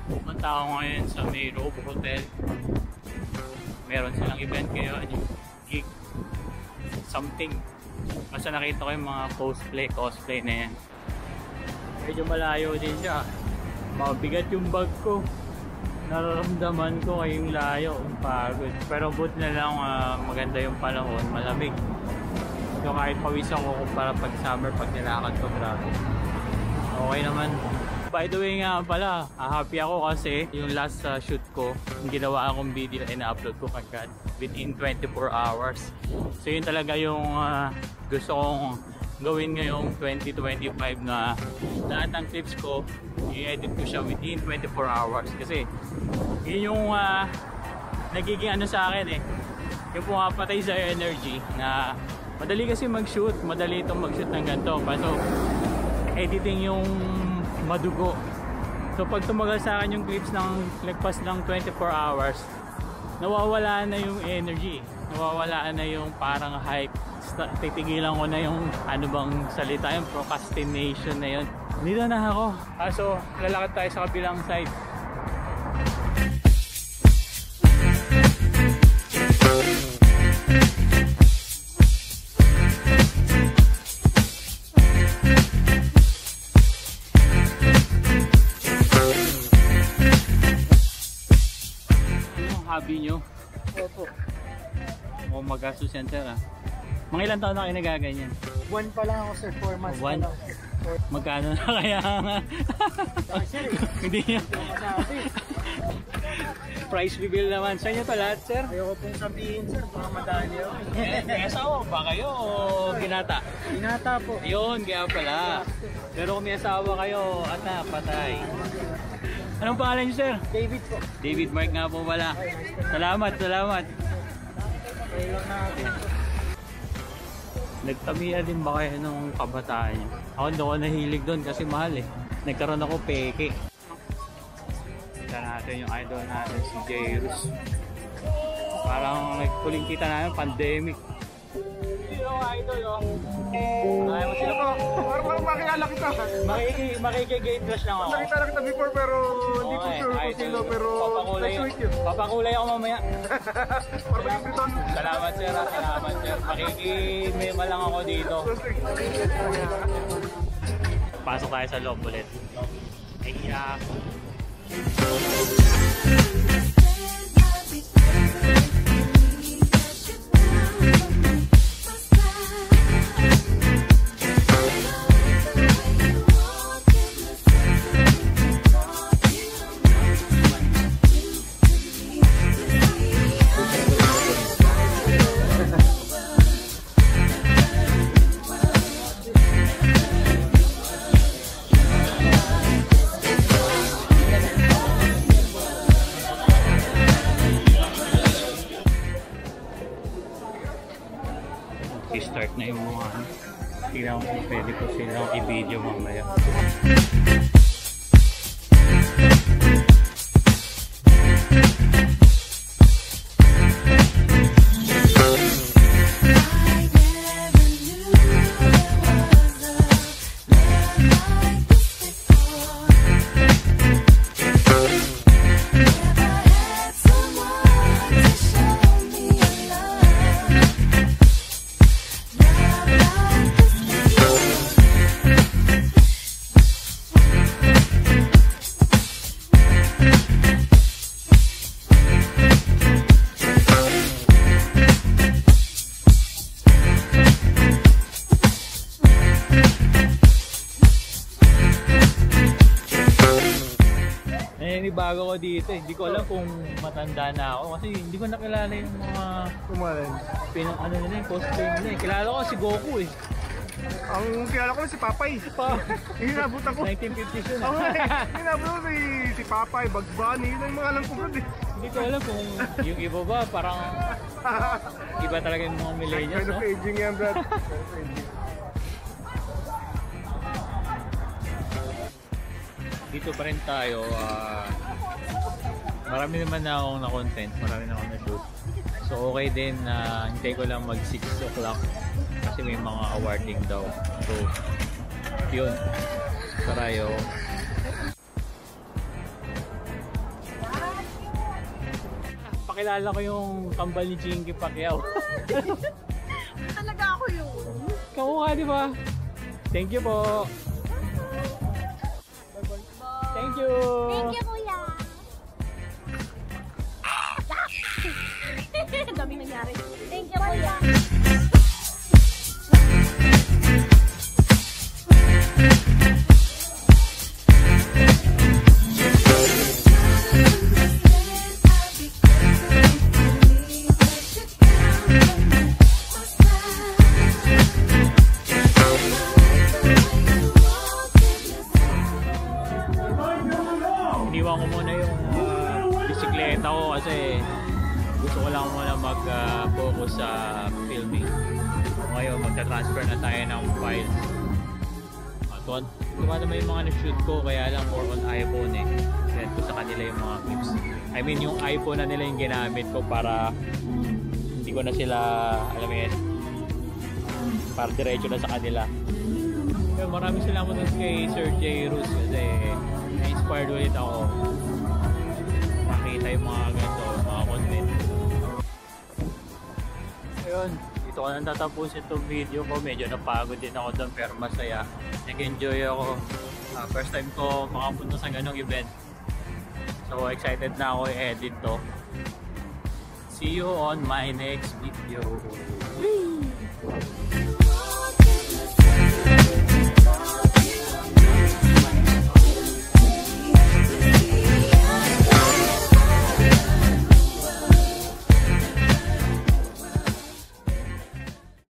Pumunta ako ngayon sa may Robe Hotel. Meron silang event ngayon, gig something. Basta nakita ko yung mga cosplay na yan. Medyo malayo din siya. Mabigat yung bag ko. Nararamdaman ko kayong layo, ang pagod. Pero buti na lang maganda yung panahon, malamig. So kahit pawisan ko para pag summer, pag nilakad ko, grabe. Okay naman. By the way nga pala, happy ako kasi yung last shoot ko, yung ginawa akong video na ina-upload ko kagad within 24 hours. So yun talaga yung gusto kong gawin ngayong 2025 na lahat ng clips ko, i-edit ko siya within 24 hours. Kasi yun yung nagiging ano sa akin yung pumapatay sa energy na madali kasi mag-shoot, madali itong mag-shoot ng ganito. So editing yung madugo. So pag tumagal sa akin yung clips ng lagpas ng 24 hours, nawawala na yung energy, nawawala na yung parang hype. Titigilan ko na yung ano bang salita, yung procrastination na yun. Dito na ako. So lalakad tayo sa kabilang side. Hobby nyo? Opo. O magastos yan sir Mga ilang taon na kayo nagaganyan? 1 pa lang ako sir, 4 months pa lang. Magkano na kaya nga? Hindi nyo. Price reveal naman. Sa inyo to lahat sir? Ayoko pong sabihin sir, mga madali ako. May asawa ba kayo o ginata? Ginata po. Yun, kaya pala. Pero kung may asawa kayo, anak, patay. Anong pangalan niyo, sir? David po. David Mark nga po pala. Salamat, salamat. Okay lang natin. Nagtamiya din ba kayo nung kabataan niyo? Ako hindi ako nahilig doon kasi mahal Nagkaroon ako peke. Kita natin yung idol natin, si Jairus. Parang nagpuling kita namin, pandemic. Hello, idol Ayaw mo sila po. Parang makilala kita. Makikigate flash lang ako. Nakita na kita before pero hindi ko sure kung sino pero papakulay ako mamaya. Parang yung Salamat sir, salamat sir. Makikimema lang ako dito. Pasok tayo sa loob ulit. Ay, i-start na yung mga tingnan ko kung pwede ko silang i-video mamaya. Bago ko dito hindi ko alam kung matanda na ako kasi hindi ko nakilala yung mga ano nila yung cosplay nila kilala ko si Goku Ang kilala ko si Papay. Hinabot ako 1950s yun Hinabot ako si Papay, Bugs Bunny, yun ang mga alam ko doon Hindi ko alam kung yung iba ba parang iba talaga yung mga millennials Kind of aging yan Brad. Dito pa rin tayo marami naman na akong na-content, marami na akong na-shoot. So okay din na hintay ko lang mag 6 o'clock kasi may mga awarding daw. So yun, tarayo. Pakilala ko yung kambal ni Chinky Pacquiao. Talaga ako yun. Kamukha, di ba? Thank you po. Thank you. Thank you, kuya. Daming nangyari. Thank you, kuya. Iniwan ko muna yung bisikleta ko kasi gusto ko lang muna mag-focus sa filming. Ngayon magta-transfer na tayo ng files. Diba naman yung mga na-shoot ko, kaya lang more on iPhone eh. Send ko sa kanila yung mga clips. I mean yung iPhone na nila yung ginamit ko para hindi ko na sila, alam mo yan, para diretso na sa kanila. Pero maraming salamat kay Sir J. Rus kasi na-inspired ulit ako makita yung mga ganito, mga content. Ayun, dito ko nang tatapos itong video ko. Medyo napagod din ako doon pero masaya. Nag-enjoy ako. First time ko makapunta sa ganong event. So excited na ako i-edit to. See you on my next video. Whee!